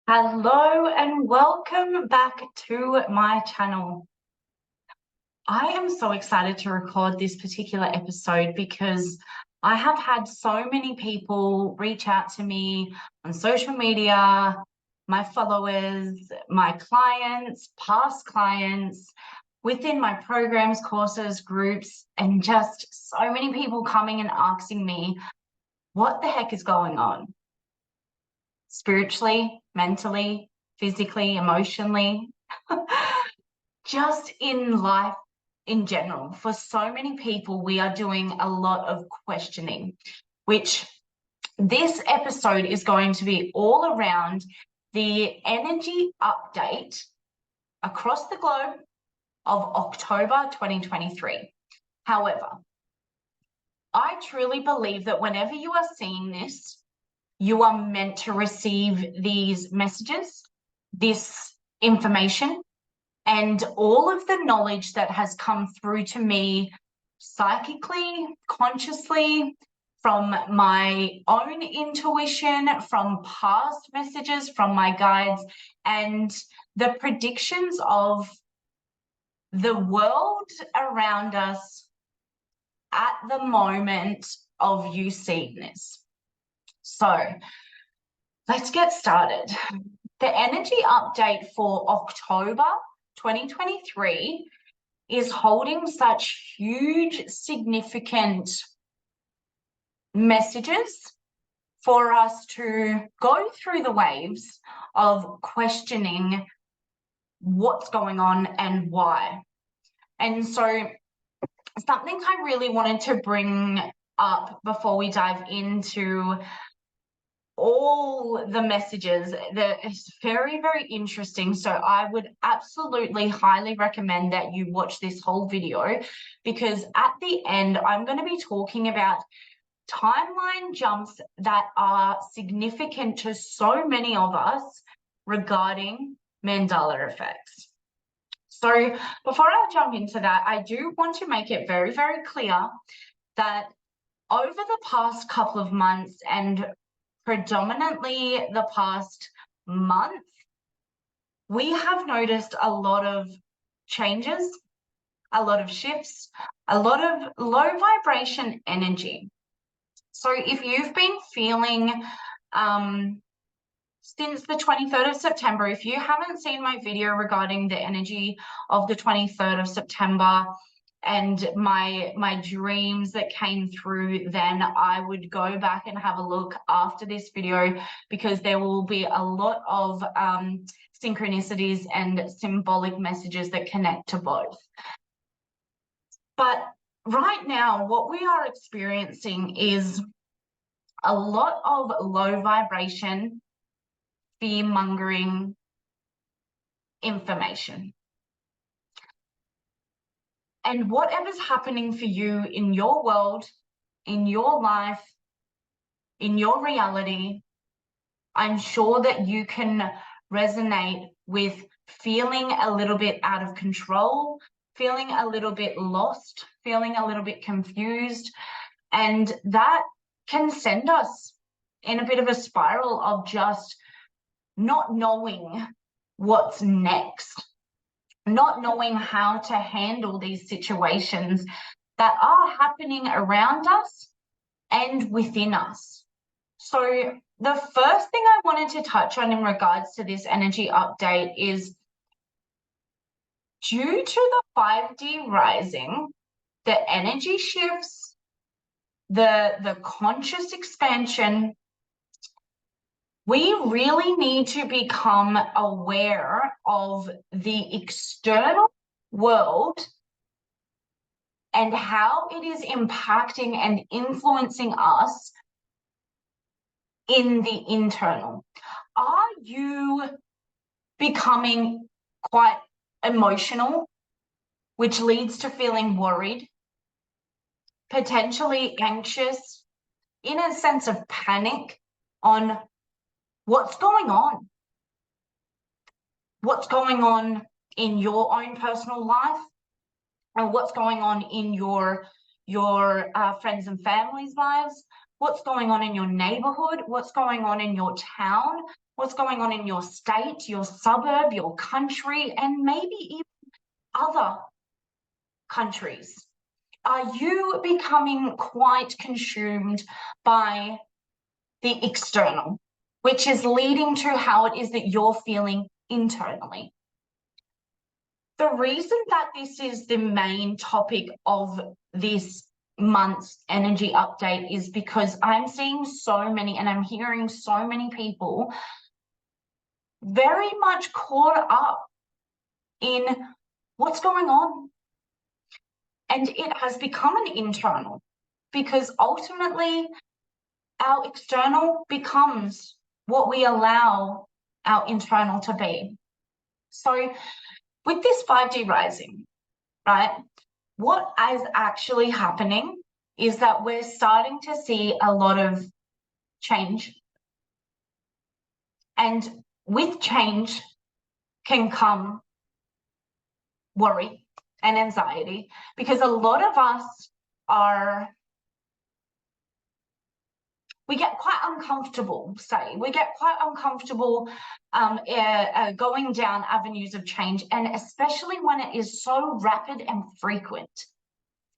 Hello and welcome back to my channel. I am so excited to record this particular episode because I have had so many people reach out to me on social media, my followers, my clients, past clients, within my programs, courses, groups, and just so many people coming and asking me, what the heck is going on? Spiritually, mentally, physically, emotionally, just in life in general. For so many people, we are doing a lot of questioning, which this episode is going to be all around the energy update across the globe of October 2023. However, I truly believe that whenever you are seeing this, you are meant to receive these messages, this information, and all of the knowledge that has come through to me psychically, consciously, from my own intuition, from past messages, from my guides, and the predictions of the world around us at the moment of you seeing this. So let's get started. The energy update for October 2023 is holding such huge, significant messages for us to go through the waves of questioning what's going on and why. And so something I really wanted to bring up before we dive into all the messages that is very, very interesting. So I would absolutely highly recommend that you watch this whole video, because at the end, I'm going to be talking about timeline jumps that are significant to so many of us regarding Mandela effects. So before I jump into that, I do want to make it very, very clear that over the past couple of months, and predominantly the past month, we have noticed a lot of changes, a lot of shifts, a lot of low vibration energy. So if you've been feeling since the 23rd of September, if you haven't seen my video regarding the energy of the 23rd of September and my dreams that came through, then I would go back and have a look after this video, because there will be a lot of synchronicities and symbolic messages that connect to both. But right now, what we are experiencing is a lot of low vibration, fear-mongering information. And whatever's happening for you in your world, in your life, in your reality, I'm sure that you can resonate with feeling a little bit out of control, feeling a little bit lost, feeling a little bit confused. And that can send us in a bit of a spiral of just not knowing what's next, not knowing how to handle these situations that are happening around us and within us. So the first thing I wanted to touch on in regards to this energy update is, due to the 5D rising, the energy shifts, the conscious expansion, we really need to become aware of the external world and how it is impacting and influencing us in the internal. Are you becoming quite emotional, which leads to feeling worried, potentially anxious, in a sense of panic on what's going on? What's going on in your own personal life, and what's going on in your friends and family's lives? what's going on in your neighborhood, what's going on in your town, what's going on in your state, your suburb, your country, and maybe even other countries. Are you becoming quite consumed by the external, which is leading to how it is that you're feeling internally? The reason that this is the main topic of this month's energy update is because I'm seeing so many, and I'm hearing so many people very much caught up in what's going on. And it has become an internal, because ultimately our external becomes what we allow our internal to be. So with this 5D rising, right, what is actually happening is that we're starting to see a lot of change. And with change can come worry and anxiety, because a lot of us we get quite uncomfortable, we get quite uncomfortable going down avenues of change, and especially when it is so rapid and frequent.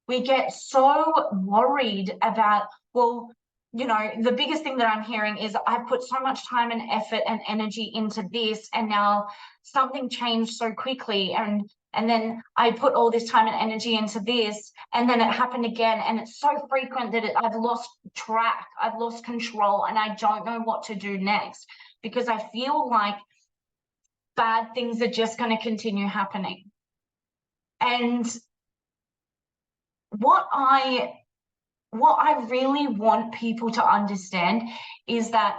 We get so worried about, well, you know, the biggest thing that I'm hearing is I've put so much time and effort and energy into this, and now something changed so quickly, and then I put all this time and energy into this, and then it happened again, and it's so frequent that I've lost track, I've lost control, and I don't know what to do next, because I feel like bad things are just going to continue happening. And what I really want people to understand is that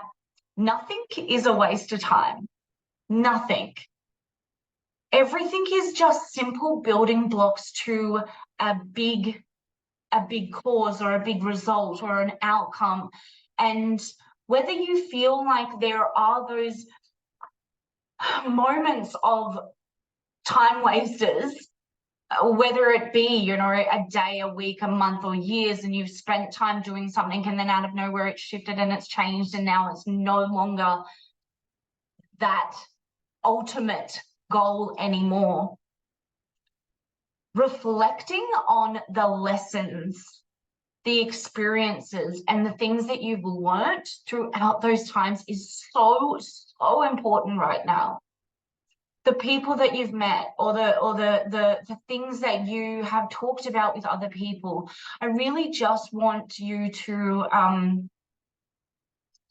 nothing is a waste of time. Nothing. Everything is just simple building blocks to a big cause or a big result or an outcome. And whether you feel like there are those moments of time wasters, whether it be, you know, a day, a week, a month, or years, and you've spent time doing something, and then out of nowhere it's shifted and it's changed, and now it's no longer that ultimate goal anymore. Reflecting on the lessons, the experiences, and the things that you've learned throughout those times is so important right now. The people that you've met, or the things that you have talked about with other people, I really just want you to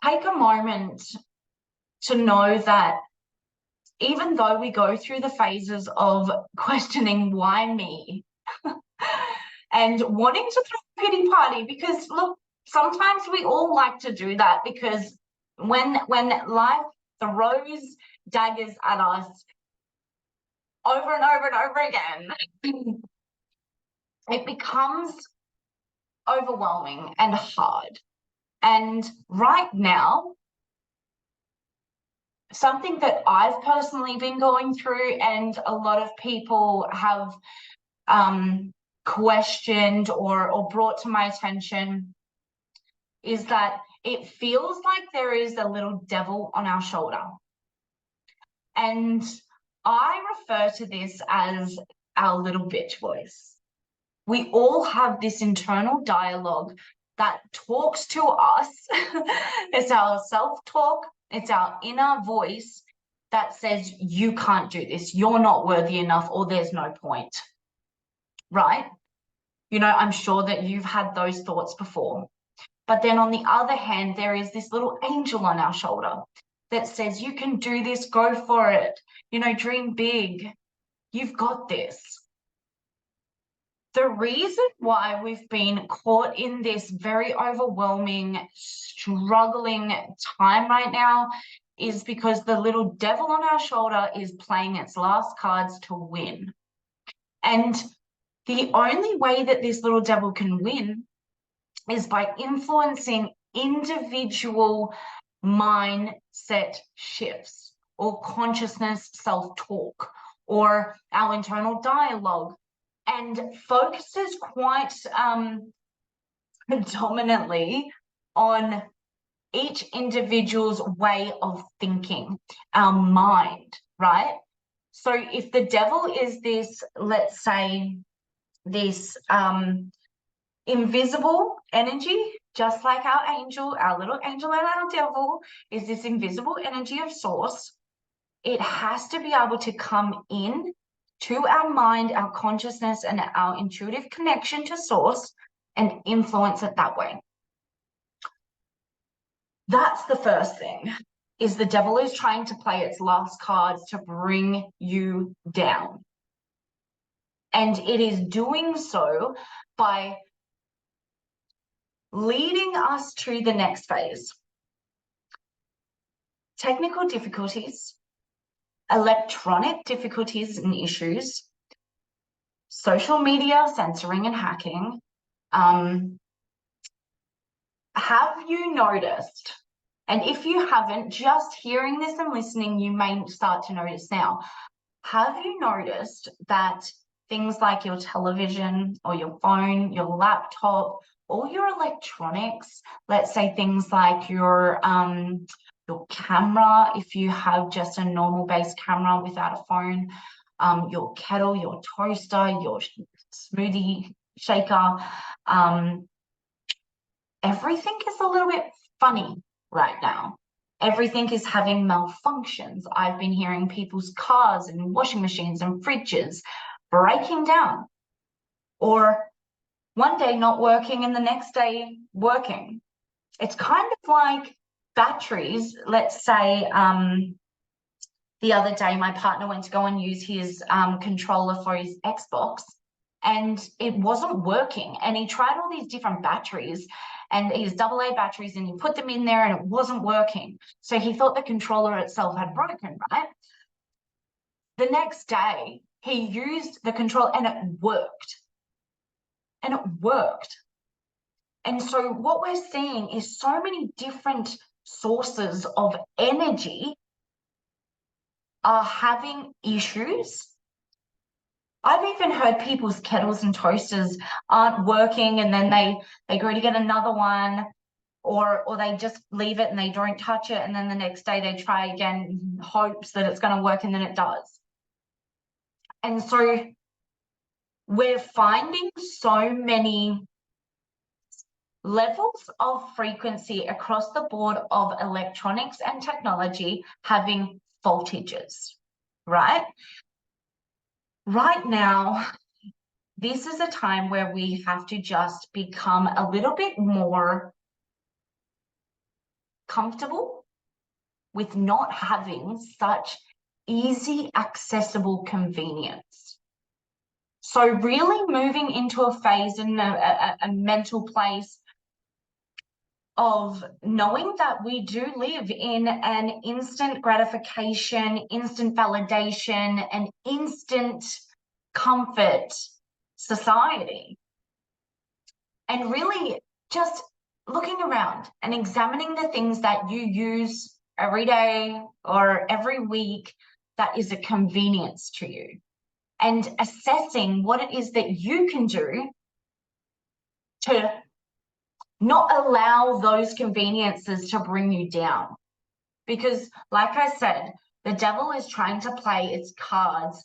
take a moment to know that even though we go through the phases of questioning why me and wanting to throw a pity party, because look, sometimes we all like to do that, because when life throws daggers at us over and over and over again, it becomes overwhelming and hard. And right now, something that I've personally been going through, and a lot of people have questioned or brought to my attention, is that it feels like there is a little devil on our shoulder. And I refer to this as our little bitch voice. We all have this internal dialogue that talks to us. It's our self-talk, it's our inner voice that says, you can't do this, you're not worthy enough, or there's no point, right? You know, I'm sure that you've had those thoughts before. But then on the other hand, there is this little angel on our shoulder that says, you can do this, go for it, you know, dream big, you've got this. The reason why we've been caught in this very overwhelming, struggling time right now is because the little devil on our shoulder is playing its last cards to win. And the only way that this little devil can win is by influencing individual mindset shifts, or consciousness self-talk, or our internal dialogue, and focuses quite predominantly on each individual's way of thinking, our mind, right? So if the devil is this, let's say, this invisible energy, just like our angel, our little angel and our devil is this invisible energy of source, it has to be able to come in to our mind, our consciousness, and our intuitive connection to source and influence it that way. That's the first thing, is the devil is trying to play its last cards to bring you down. And it is doing so by leading us to the next phase. Technical difficulties, electronic difficulties and issues, social media censoring and hacking. Have you noticed, and if you haven't, just hearing this and listening, you may start to notice now, have you noticed that things like your television or your phone, your laptop, all your electronics, let's say things like your camera, if you have just a normal base camera without a phone, your kettle, your toaster, your smoothie shaker, everything is a little bit funny right now. Everything is having malfunctions. I've been hearing people's cars and washing machines and fridges breaking down, or one day not working and the next day working. It's kind of like batteries. Let's say the other day my partner went to go and use his controller for his Xbox, and it wasn't working, and he tried all these different batteries and his AA batteries, and he put them in there and it wasn't working. So he thought the controller itself had broken, right? The next day he used the control and it worked. And it worked. And so what we're seeing is so many different sources of energy are having issues. I've even heard people's kettles and toasters aren't working, and then they go to get another one, or they just leave it and they don't touch it, and then the next day they try again in hopes that it's going to work, and then it does. And so we're finding so many levels of frequency across the board of electronics and technology having voltages, right? Right now, this is a time where we have to just become a little bit more comfortable with not having such easy, accessible convenience. So really moving into a phase and a mental place of knowing that we do live in an instant gratification, instant validation, and instant comfort society. And really just looking around and examining the things that you use every day or every week that is a convenience to you, and assessing what it is that you can do to not allow those conveniences to bring you down. Because like I said, the devil is trying to play its cards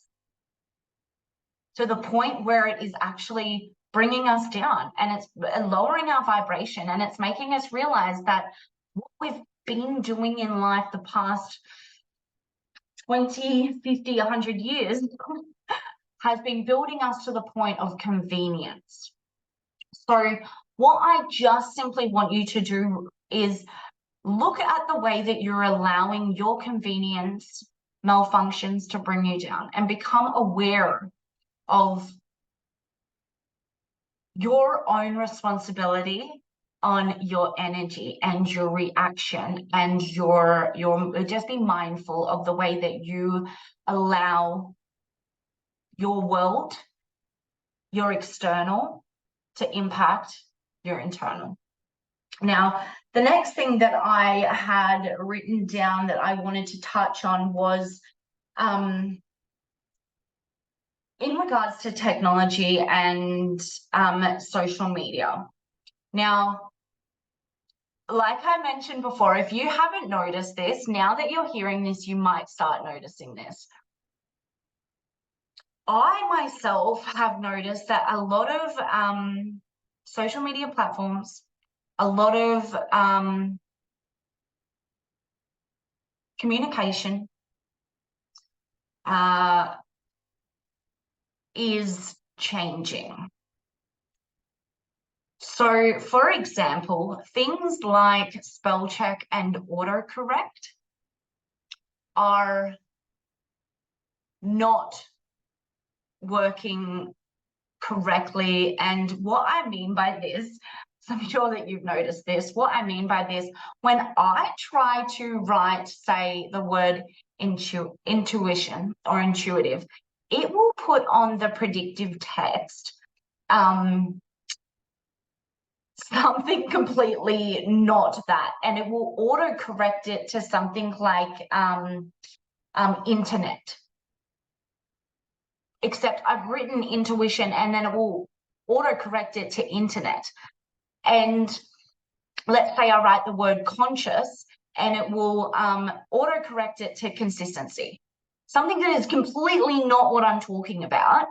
to the point where it is actually bringing us down, and it's lowering our vibration, and it's making us realize that what we've been doing in life the past 20, 50, 100 years has been building us to the point of convenience. So what I just simply want you to do is look at the way that you're allowing your convenience malfunctions to bring you down, and become aware of your own responsibility on your energy and your reaction, and your just be mindful of the way that you allow your world, your external, to impact your internal. Now, the next thing that I had written down that I wanted to touch on was in regards to technology and social media. Now, like I mentioned before, if you haven't noticed this, now that you're hearing this, you might start noticing this. I myself have noticed that a lot of social media platforms, a lot of communication is changing. So, for example, things like spell check and autocorrect are not working correctly. And what I mean by this, so I'm sure that you've noticed this, what I mean by this, when I try to write, say, the word intuition or intuitive, it will put on the predictive text something completely not that, and it will auto correct it to something like internet, except I've written intuition and then it will auto correct it to internet. And let's say I write the word conscious and it will auto correct it to consistency, something that is completely not what I'm talking about.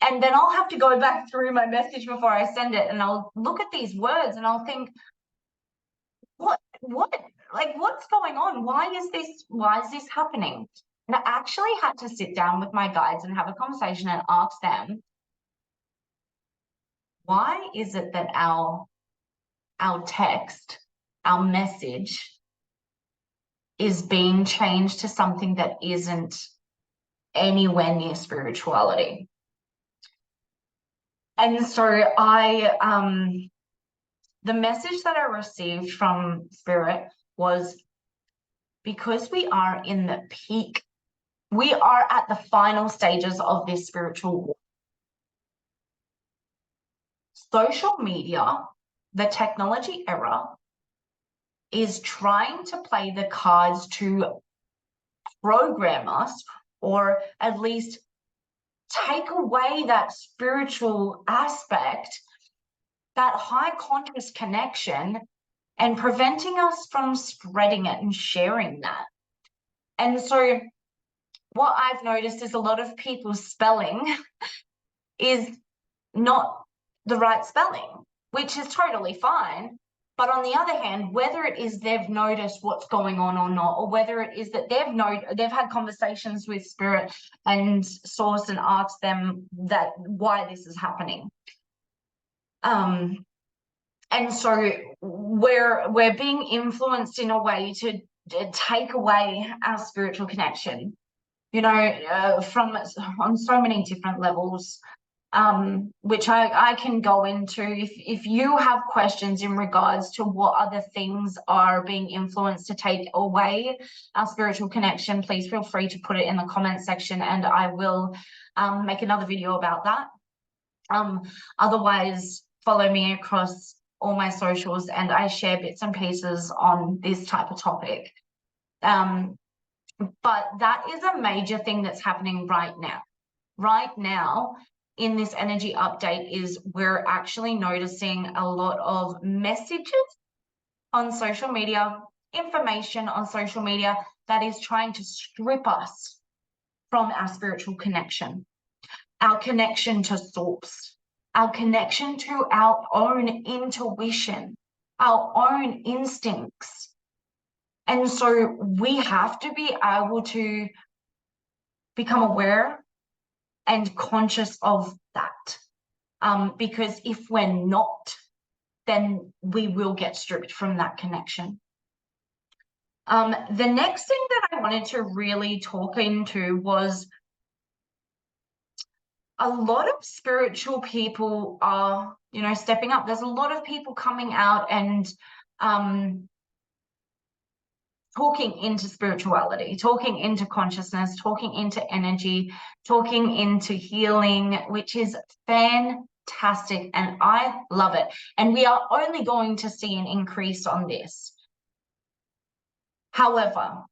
And then I'll have to go back through my message before I send it, and I'll look at these words and I'll think, what, like, what's going on? Why is this happening? And I actually had to sit down with my guides and have a conversation and ask them, why is it that our text, our message is being changed to something that isn't anywhere near spirituality? And so the message that I received from Spirit was, because we are in the peak, we are at the final stages of this spiritual war. Social media, the technology era, is trying to play the cards to program us, or at least take away that spiritual aspect, that high conscious connection, and preventing us from spreading it and sharing that. And so what I've noticed is a lot of people's spelling is not the right spelling, which is totally fine. But on the other hand, whether it is they've noticed what's going on or not, or whether it is that they've had conversations with Spirit and Source and asked them that why this is happening. And so we're being influenced in a way to take away our spiritual connection, you know, from on so many different levels, which I can go into. If you have questions in regards to what other things are being influenced to take away our spiritual connection, please feel free to put it in the comment section, and I will make another video about that. Otherwise, follow me across all my socials, and I share bits and pieces on this type of topic. But that is a major thing that's happening right now. Right now, in this energy update, is we're actually noticing a lot of messages on social media, information on social media that is trying to strip us from our spiritual connection, our connection to Source, our connection to our own intuition, our own instincts. And so we have to be able to become aware and conscious of that. Because if we're not, then we will get stripped from that connection. The next thing that I wanted to really talk into was, a lot of spiritual people are, you know, stepping up. There's a lot of people coming out and talking into spirituality, talking into consciousness, talking into energy, talking into healing, which is fantastic, and I love it. And we are only going to see an increase on this. However,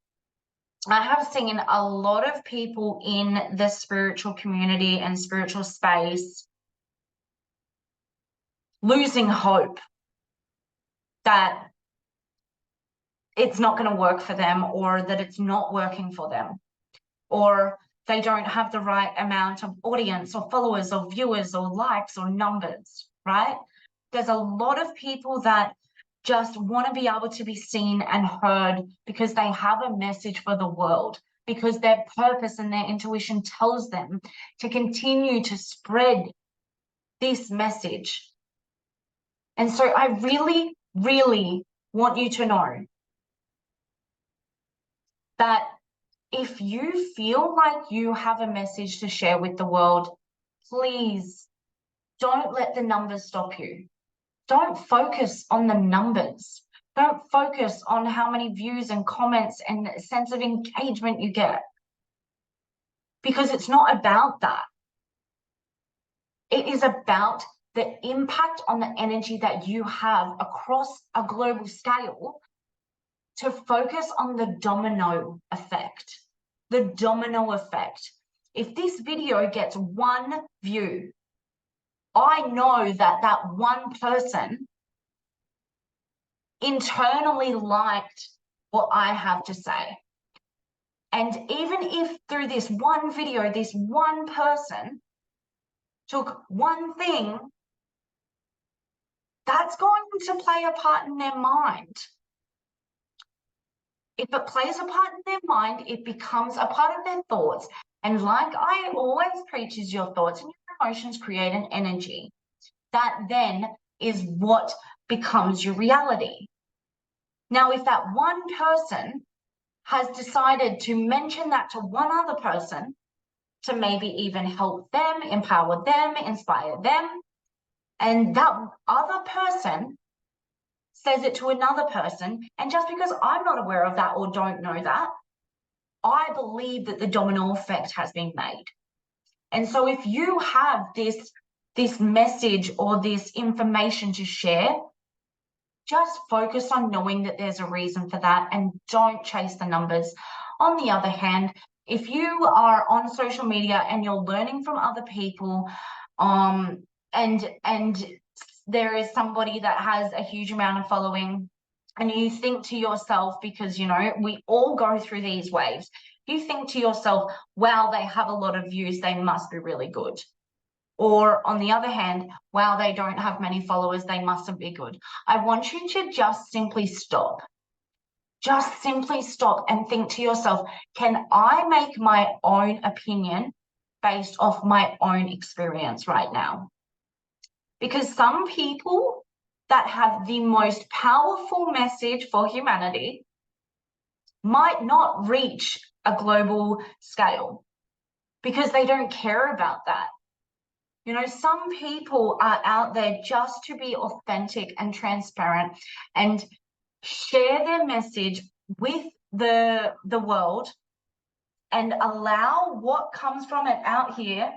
I have seen a lot of people in the spiritual community and spiritual space losing hope that it's not going to work for them, or that it's not working for them, or they don't have the right amount of audience or followers or viewers or likes or numbers, right? There's a lot of people that just want to be able to be seen and heard because they have a message for the world, because their purpose and their intuition tells them to continue to spread this message. And so I really, really want you to know that if you feel like you have a message to share with the world, please don't let the numbers stop you. Don't focus on the numbers. Don't focus on how many views and comments and sense of engagement you get, because it's not about that. It is about the impact on the energy that you have across a global scale, to focus on the domino effect. The domino effect. If this video gets 1 view, I know that that one person internally liked what I have to say. And even if through this one video, this one person took one thing, that's going to play a part in their mind. If it plays a part in their mind, it becomes a part of their thoughts. And like I always preach, is your thoughts and your emotions create an energy. That then is what becomes your reality. Now, if that one person has decided to mention that to one other person, to maybe even help them, empower them, inspire them, and that other person says it to another person, and just because I'm not aware of that or don't know that, I believe that the domino effect has been made. And so if you have this message or this information to share, just focus on knowing that there's a reason for that, and don't chase the numbers. On the other hand, if you are on social media and you're learning from other people, and there is somebody that has a huge amount of following, and you think to yourself, because, you know, we all go through these waves, you think to yourself, wow, they have a lot of views, they must be really good. Or on the other hand, wow, they don't have many followers, they mustn't be good. I want you to just simply stop. Just simply stop and think to yourself, can I make my own opinion based off my own experience right now? Because some people that have the most powerful message for humanity might not reach a global scale because they don't care about that. You know, some people are out there just to be authentic and transparent and share their message with the world, and allow what comes from it out here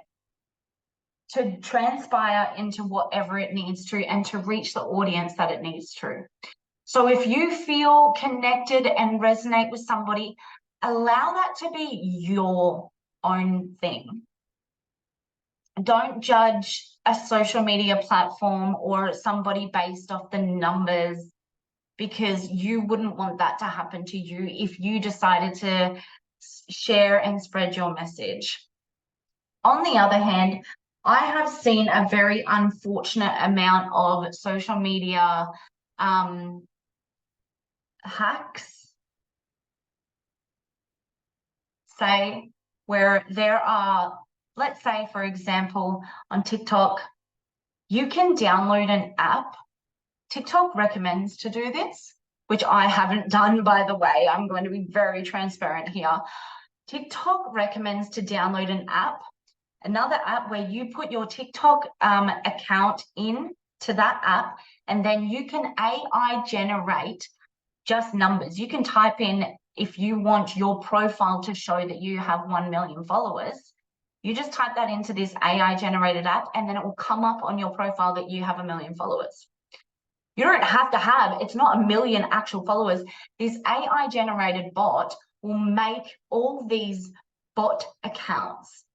to transpire into whatever it needs to, and to reach the audience that it needs to. So if you feel connected and resonate with somebody, allow that to be your own thing. Don't judge a social media platform or somebody based off the numbers, because you wouldn't want that to happen to you if you decided to share and spread your message. On the other hand, I have seen a very unfortunate amount of social media hacks, say, where there are, let's say, for example, on TikTok, you can download an app. TikTok recommends to do this, which I haven't done, by the way. I'm going to be very transparent here. TikTok recommends to download an app, another app where you put your TikTok account in to that app, and then you can AI generate just numbers. You can type in, if you want your profile to show that you have 1 million followers, you just type that into this AI generated app, and then it will come up on your profile that you have 1 million followers. You don't have to have, it's not 1 million actual followers. This AI generated bot will make all these bot accounts.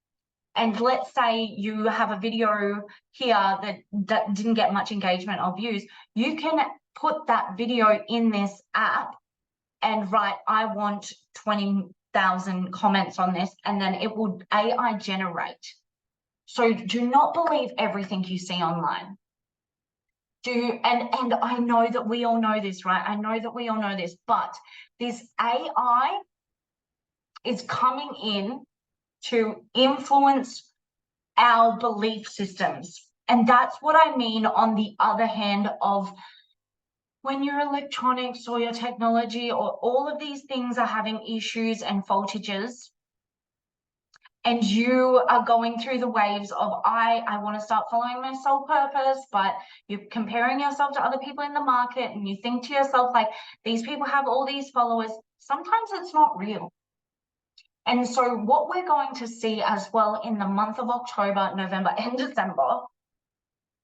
And let's say you have a video here that didn't get much engagement or views. You can put that video in this app and write, I want 20,000 comments on this, and then it will AI generate. So do not believe everything you see online. And I know that we all know this, right? I know that we all know this, but this AI is coming in to influence our belief systems. And that's what I mean on the other hand of when your electronics or your technology or all of these things are having issues and voltages, and you are going through the waves of, I want to start following my soul purpose, but you're comparing yourself to other people in the market, and you think to yourself, like, these people have all these followers. Sometimes it's not real. And so what we're going to see as well in the month of October, November, and December,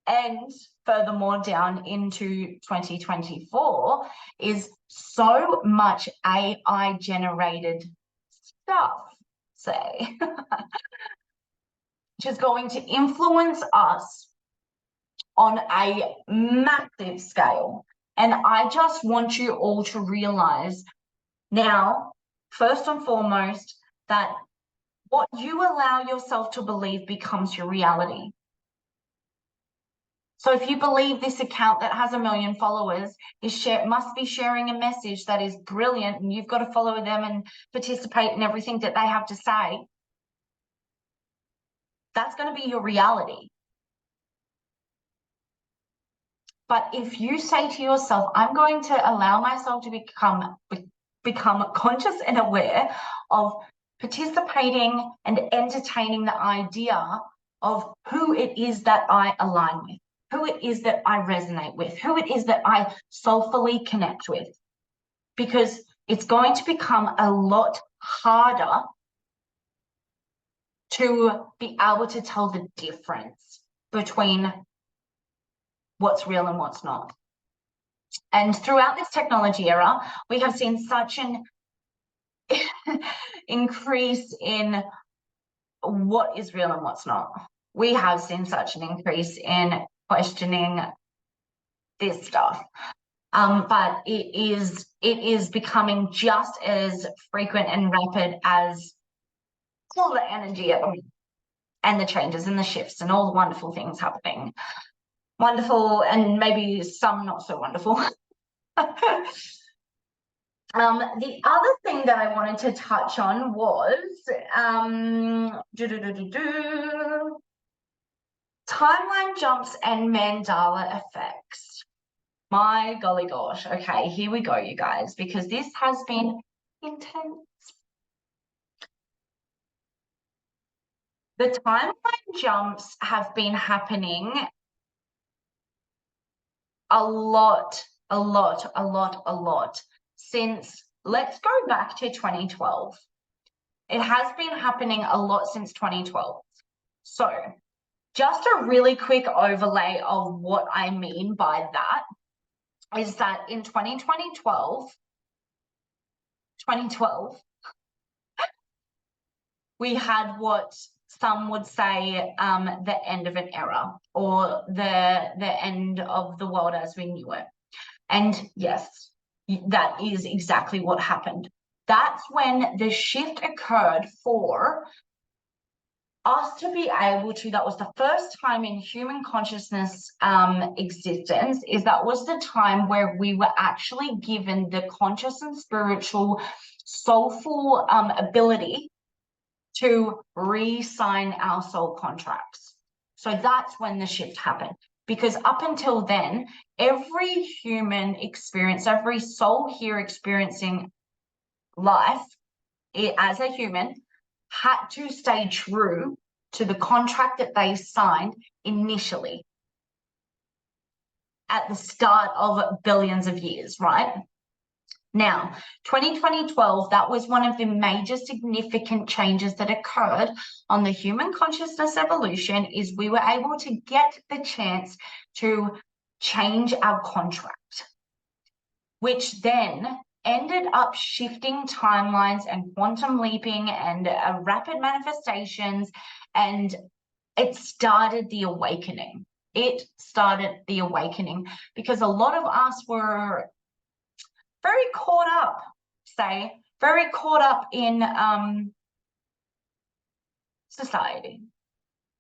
and furthermore down into 2024, is so much AI generated stuff, say, which is going to influence us on a massive scale. And I just want you all to realize now, first and foremost, that what you allow yourself to believe becomes your reality. So if you believe this account that has 1 million followers must be sharing a message that is brilliant, and you've got to follow them and participate in everything that they have to say, that's going to be your reality. But if you say to yourself, I'm going to allow myself to become conscious and aware of participating and entertaining the idea of who it is that I align with, who it is that I resonate with, who it is that I soulfully connect with, because it's going to become a lot harder to be able to tell the difference between what's real and what's not. And throughout this technology era, we have seen such an increase in what is real and what's not. We have seen such an increase in questioning this stuff. But it is becoming just as frequent and rapid as all the energy and the changes and the shifts and all the wonderful things happening. Wonderful, and maybe some not so wonderful. The other thing that I wanted to touch on was timeline jumps and mandala effects. My golly gosh. Okay, here we go, you guys, because this has been intense. The timeline jumps have been happening a lot since, let's go back to 2012. It has been happening a lot since 2012. So just a really quick overlay of what I mean by that is that in 2012, we had what some would say the end of an era, or the end of the world as we knew it. And yes, that is exactly what happened. That's when the shift occurred for us to be able to, that was the first time in human consciousness existence, is that was the time where we were actually given the conscious and spiritual soulful ability to re-sign our soul contracts. So that's when the shift happened. Because up until then, every human experience, every soul here experiencing life as a human had to stay true to the contract that they signed initially at the start of billions of years, right? Now, 2012, that was one of the major significant changes that occurred on the human consciousness evolution, is we were able to get the chance to change our contract, which then ended up shifting timelines and quantum leaping and rapid manifestations, and it started the awakening. It started the awakening because a lot of us were very caught up say, very caught up in society,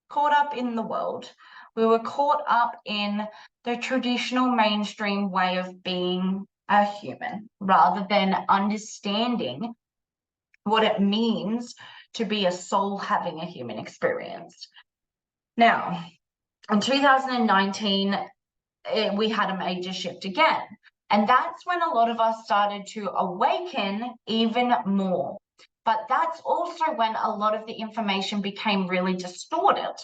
caught up in the world. We were caught up in the traditional mainstream way of being a human, rather than understanding what it means to be a soul having a human experience. Now, in 2019, we had a major shift again. And that's when a lot of us started to awaken even more. But that's also when a lot of the information became really distorted.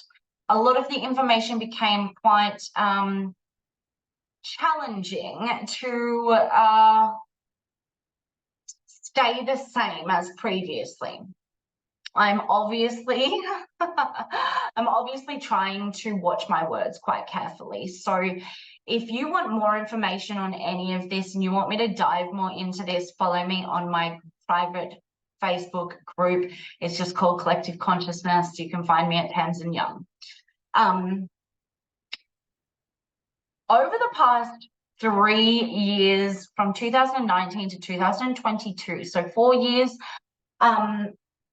A lot of the information became quite challenging to stay the same as previously. I'm obviously trying to watch my words quite carefully. So if you want more information on any of this and you want me to dive more into this, follow me on my private Facebook group. It's just called Collective Consciousness. You can find me at Tamzin Young. Over the past 3 years, from 2019 to 2022, so 4 years,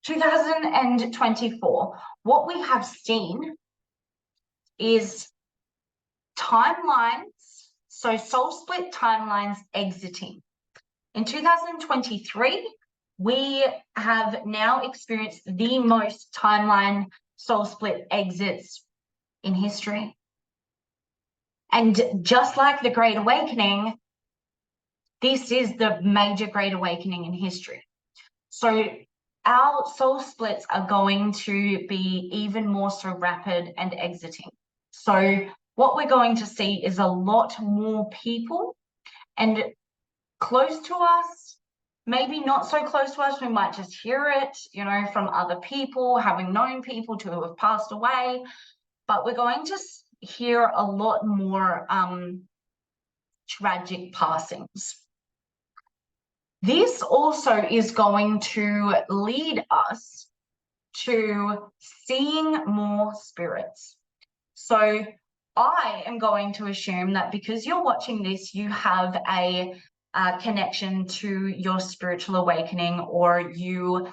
2024, what we have seen is timelines, so soul split timelines exiting. In 2023, we have now experienced the most timeline soul split exits in history. And just like the Great Awakening, this is the major Great Awakening in history. So our soul splits are going to be even more so rapid and exiting. So what we're going to see is a lot more people, and close to us, maybe not so close to us, we might just hear it, you know, from other people, having known people to have passed away, but we're going to hear a lot more tragic passings. This also is going to lead us to seeing more spirits. So I am going to assume that because you're watching this, you have a connection to your spiritual awakening, or you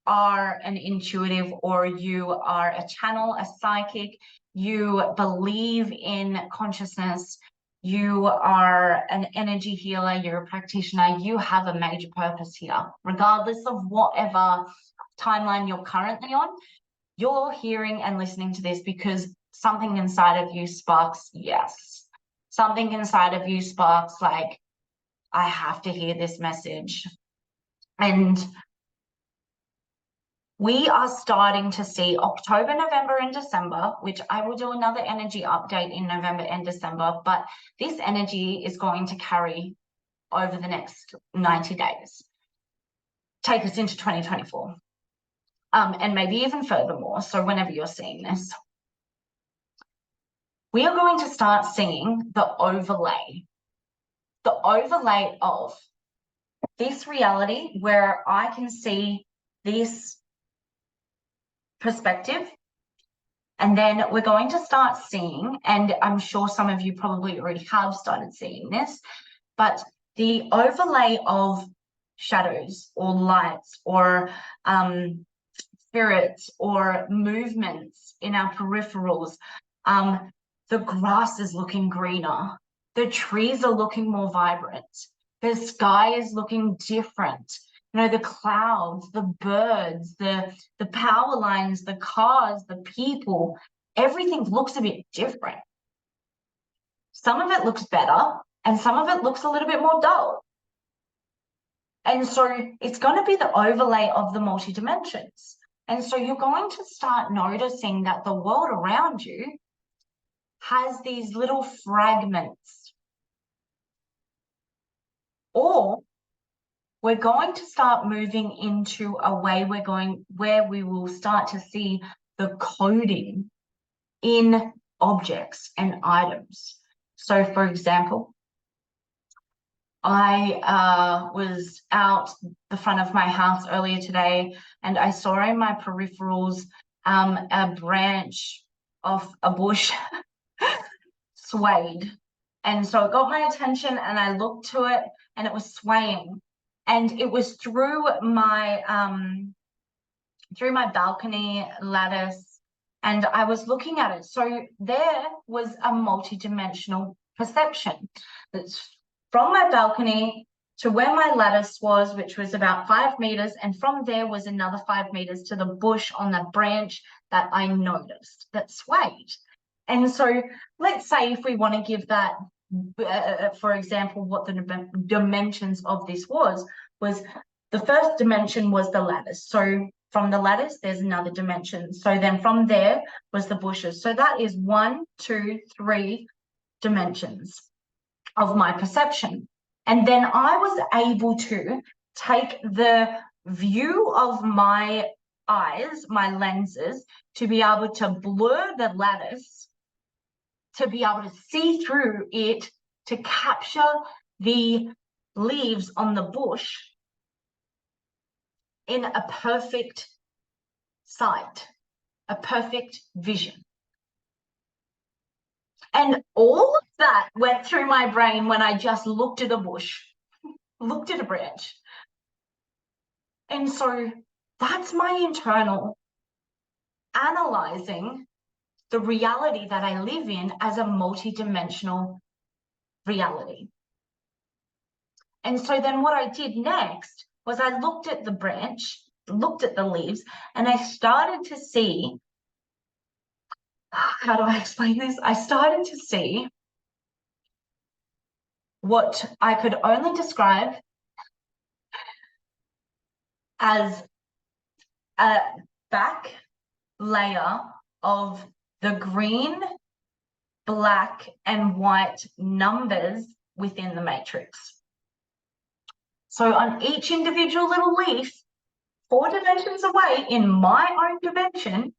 are an intuitive, or you are a channel, a psychic, you believe in consciousness, you are an energy healer, you're a practitioner, you have a major purpose here. Regardless of whatever timeline you're currently on, you're hearing and listening to this because something inside of you sparks yes. Something inside of you sparks like, I have to hear this message. And we are starting to see October, November, and December, which I will do another energy update in November and December, but this energy is going to carry over the next 90 days, take us into 2024, and maybe even furthermore. So whenever you're seeing this, we are going to start seeing the overlay of this reality where I can see this perspective. And then we're going to start seeing, and I'm sure some of you probably already have started seeing this, but the overlay of shadows or lights or spirits or movements in our peripherals. The grass is looking greener. The trees are looking more vibrant. The sky is looking different. You know, the clouds, the birds, the power lines, the cars, the people, everything looks a bit different. Some of it looks better and some of it looks a little bit more dull. And so it's going to be the overlay of the multi-dimensions. And so you're going to start noticing that the world around you has these little fragments. Or we're going to start moving into a way where we will start to see the coding in objects and items. So for example, I was out the front of my house earlier today and I saw in my peripherals a branch of a bush swayed. And so it got my attention and I looked to it and it was swaying. And it was through my balcony lattice, and I was looking at it. So there was a multidimensional perception. That's from my balcony to where my lattice was, which was about 5 meters, and from there was another 5 meters to the bush on the branch that I noticed that swayed. And so let's say if we want to give that, for example, what the dimensions of this was the first dimension was the lattice. So from the lattice, there's another dimension. So then from there was the bushes. So that is 1, 2, 3 dimensions of my perception. And then I was able to take the view of my eyes, my lenses, to be able to blur the lattice, to be able to see through it, to capture the leaves on the bush in a perfect sight, a perfect vision. And all of that went through my brain when I just looked at a bush, looked at a branch. And so that's my internal analyzing the reality that I live in as a multidimensional reality. And so then what I did next was I looked at the branch, looked at the leaves, and I started to see, how do I explain this? I started to see what I could only describe as a back layer of the green, black, and white numbers within the matrix. So on each individual little leaf, 4 dimensions away in my own dimension,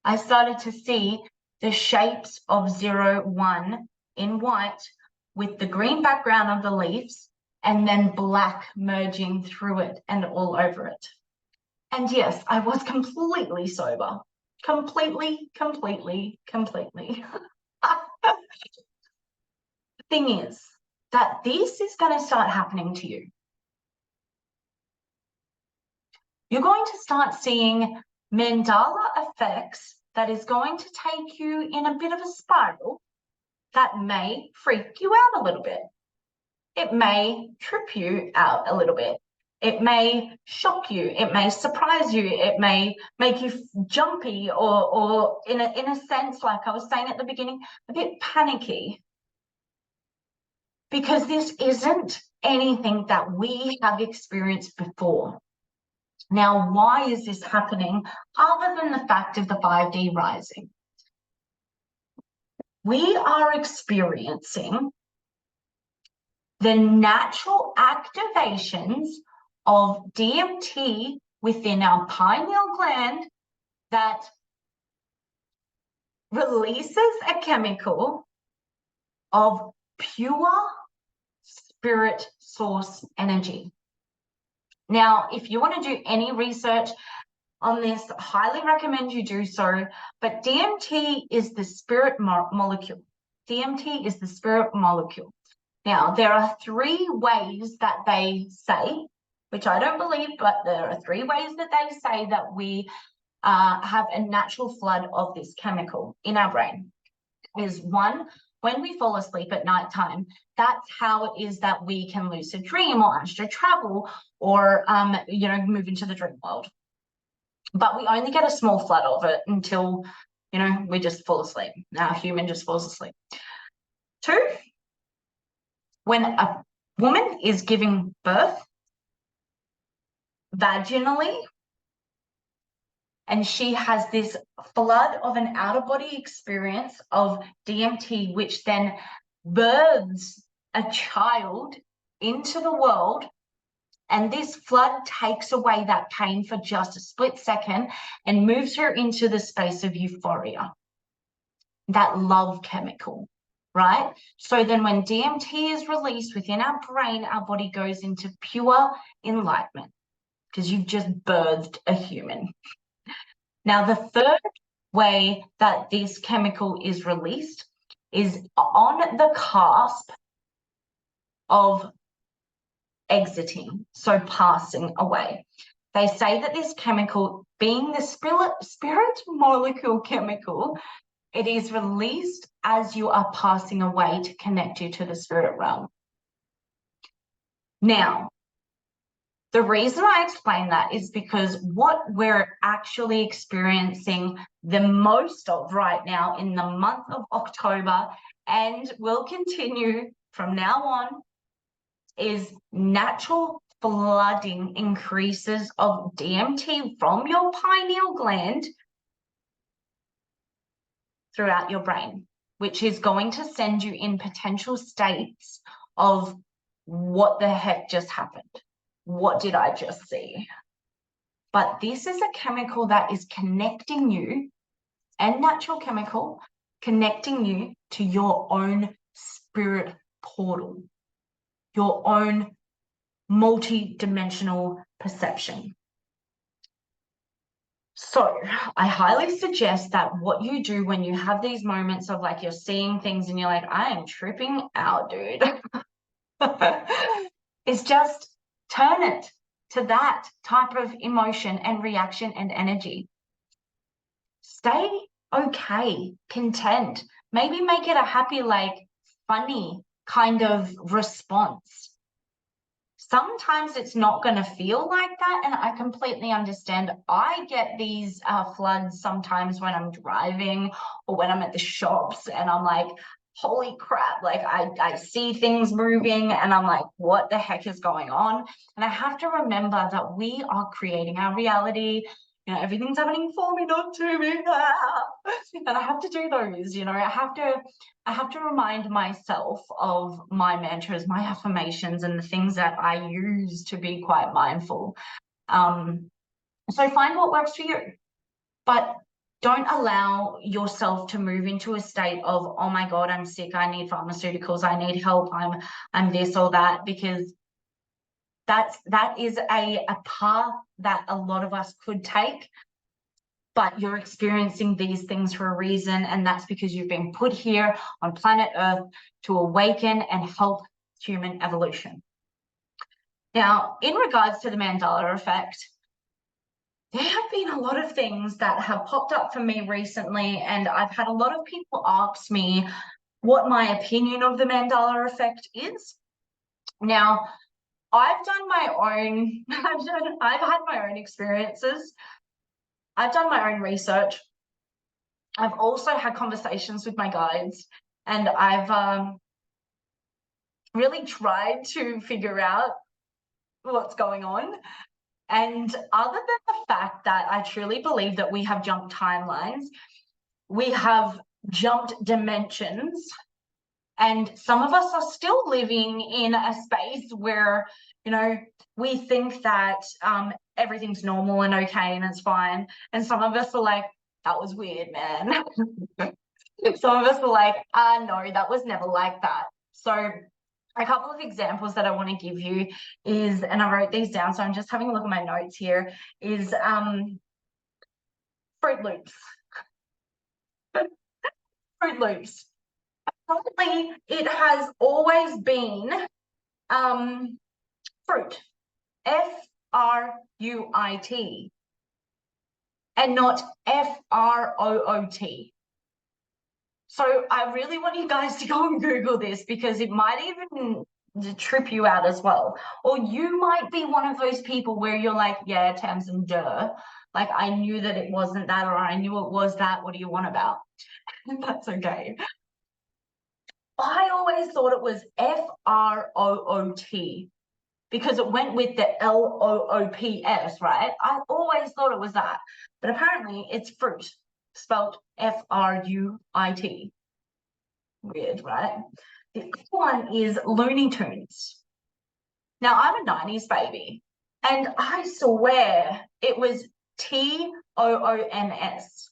I started to see the shapes of 0, 1 in white with the green background of the leaves, and then black merging through it and all over it. And yes, I was completely sober. Completely. The thing is that this is going to start happening to you. You're going to start seeing mandala effects that is going to take you in a bit of a spiral that may freak you out a little bit. It may trip you out a little bit. It may shock you. It may surprise you. It may make you jumpy or in a sense, like I was saying at the beginning, a bit panicky. Because this isn't anything that we have experienced before. Now, why is this happening other than the fact of the 5D rising? We are experiencing the natural activations of DMT within our pineal gland that releases a chemical of pure spirit source energy. Now, if you want to do any research on this, highly recommend you do so, but DMT is the spirit molecule. DMT is the spirit molecule. Now, there are 3 ways that they say, which I don't believe, but there are 3 ways that they say that we have a natural flood of this chemical in our brain. Is 1, when we fall asleep at nighttime, that's how it is that we can lucid dream or astral travel or, move into the dream world. But we only get a small flood of it until, we just fall asleep. Our human just falls asleep. 2, when a woman is giving birth vaginally, and she has this flood of an out-of-body experience of DMT, which then births a child into the world, and this flood takes away that pain for just a split second and moves her into the space of euphoria, that love chemical, right? So then when DMT is released within our brain, our body goes into pure enlightenment because you've just birthed a human. Now, the third way that this chemical is released is on the cusp of exiting, so passing away. They say that this chemical, being the spirit molecule chemical, it is released as you are passing away to connect you to the spirit realm. Now, the reason I explain that is because what we're actually experiencing the most of right now in the month of October, and will continue from now on, is natural flooding increases of DMT from your pineal gland throughout your brain, which is going to send you in potential states of what the heck just happened? What did I just see? But this is a chemical that is connecting you, and natural chemical, connecting you to your own spirit portal, your own multi-dimensional perception. So I highly suggest that what you do when you have these moments of like you're seeing things and you're like, I am tripping out, dude, is just turn it to that type of emotion and reaction and energy. Stay okay, content. Maybe make it a happy, like funny kind of response. Sometimes it's not going to feel like that, and I completely understand. I get these floods sometimes when I'm driving or when I'm at the shops, and I'm like, holy crap, like I see things moving and I'm like, what the heck is going on? And I have to remember that we are creating our reality. You know, everything's happening for me, not to me. And I have to do those, you know, I have to remind myself of my mantras, my affirmations, and the things that I use to be quite mindful. So find what works for you, but don't allow yourself to move into a state of, oh my God, I'm sick, I need pharmaceuticals, I need help, I'm this or that, because that is a path that a lot of us could take. But you're experiencing these things for a reason, and that's because you've been put here on planet Earth to awaken and help human evolution. Now, in regards to the Mandela effect, there have been a lot of things that have popped up for me recently, and I've had a lot of people ask me what my opinion of the Mandela effect is. Now, I've done my own, I've had my own experiences. I've done my own research. I've also had conversations with my guides, and I've really tried to figure out what's going on. And other than the fact that I truly believe that we have jumped timelines, we have jumped dimensions, and some of us are still living in a space where, you know, we think that everything's normal and okay and it's fine. And some of us are like, that was weird, man. Some of us are like, no, that was never like that. So a couple of examples that I want to give you is, and I wrote these down, so I'm just having a look at my notes here, is Fruit Loops. Fruit Loops. Probably it has always been fruit, F-R-U-I-T, and not F-R-O-O-T. So I really want you guys to go and Google this, because it might even trip you out as well. Or you might be one of those people where you're like, yeah, Tamzin, duh. Like, I knew that it wasn't that, or I knew it was that. What do you want about? That's okay. I always thought it was F-R-O-O-T because it went with the L-O-O-P-S, right? I always thought it was that. But apparently it's fruit, spelled F-R-U-I-T. Weird, right? The other one is Looney Tunes. Now, I'm a 90s baby, and I swear it was T-O-O-N-S.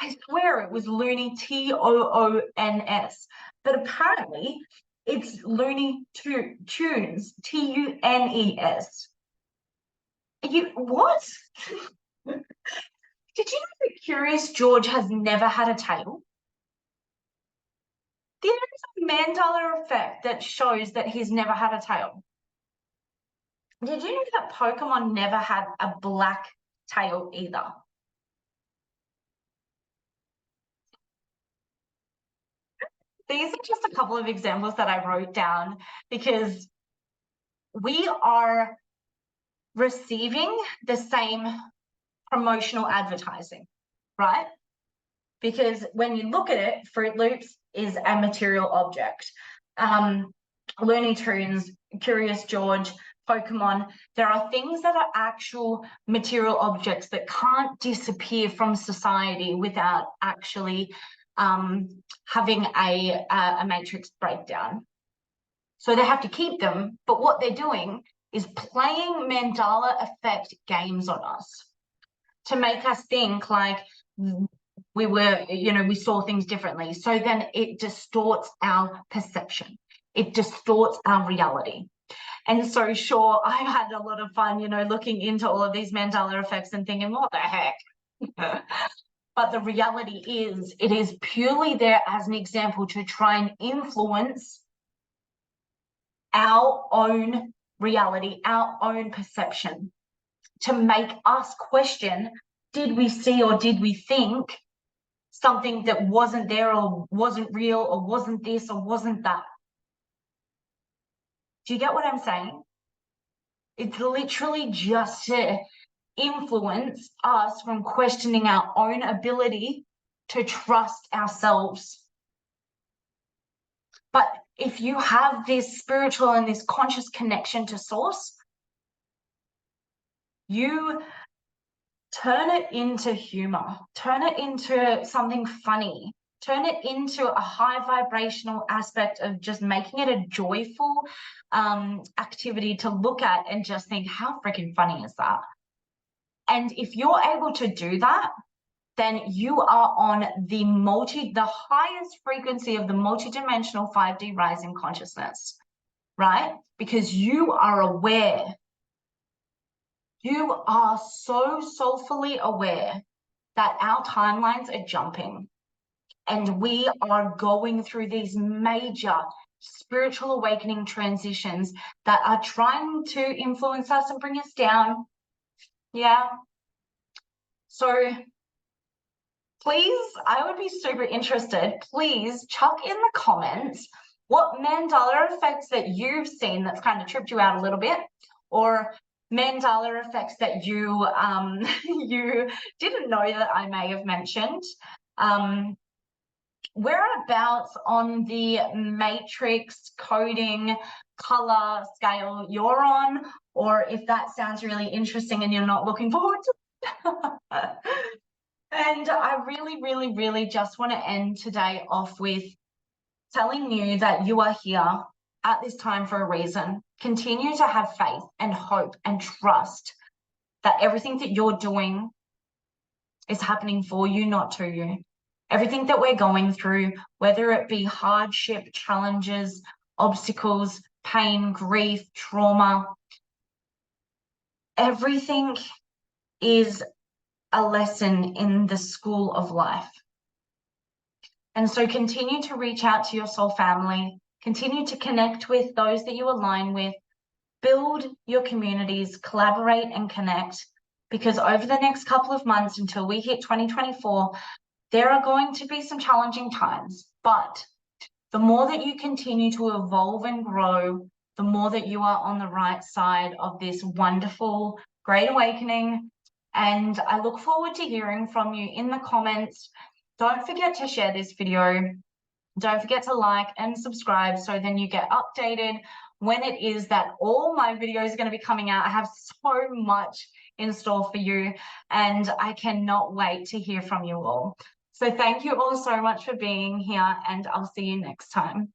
I swear it was Looney, T-O-O-N-S. But apparently it's Looney Tunes, T-U-N-E-S. What? Did you know that Curious George has never had a tail? There is a Mandela effect that shows that he's never had a tail. Did you know that Pokemon never had a black tail either? These are just a couple of examples that I wrote down because we are receiving the same promotional advertising, right? Because when you look at it, Fruit Loops is a material object. Looney Tunes, Curious George, Pokemon, there are things that are actual material objects that can't disappear from society without actually having a matrix breakdown. So they have to keep them, but what they're doing is playing Mandela effect games on us to make us think like we were, we saw things differently. So then it distorts our perception. It distorts our reality. And so, sure, I've had a lot of fun, looking into all of these Mandela effects and thinking, what the heck? But the reality is, it is purely there as an example to try and influence our own reality, our own perception, to make us question, did we see or did we think something that wasn't there or wasn't real or wasn't this or wasn't that? Do you get what I'm saying? It's literally just to influence us from questioning our own ability to trust ourselves. But if you have this spiritual and this conscious connection to source, you turn it into humor, turn it into something funny, turn it into a high vibrational aspect of just making it a joyful activity to look at and just think, how freaking funny is that? And if you're able to do that, then you are on the highest frequency of the multidimensional 5D rising consciousness, right? Because you are aware. You are so soulfully aware that our timelines are jumping and we are going through these major spiritual awakening transitions that are trying to influence us and bring us down. Yeah. So please, I would be super interested. Please chuck in the comments what Mandela effects that you've seen that's kind of tripped you out a little bit, or Mandela effects that you you didn't know that I may have mentioned. Whereabouts on the matrix coding color scale you're on, or if that sounds really interesting and you're not looking forward to it. And I really, really, really just want to end today off with telling you that you are here at this time for a reason. Continue to have faith and hope and trust that everything that you're doing is happening for you, not to you. Everything that we're going through, whether it be hardship, challenges, obstacles, pain, grief, trauma, everything is a lesson in the school of life. And so continue to reach out to your soul family, continue to connect with those that you align with, build your communities, collaborate and connect, because over the next couple of months until we hit 2024, there are going to be some challenging times, but the more that you continue to evolve and grow, the more that you are on the right side of this wonderful great awakening. And I look forward to hearing from you in the comments. Don't forget to share this video. Don't forget to like and subscribe so then you get updated when it is that all my videos are going to be coming out. I have so much in store for you and I cannot wait to hear from you all. So thank you all so much for being here and I'll see you next time.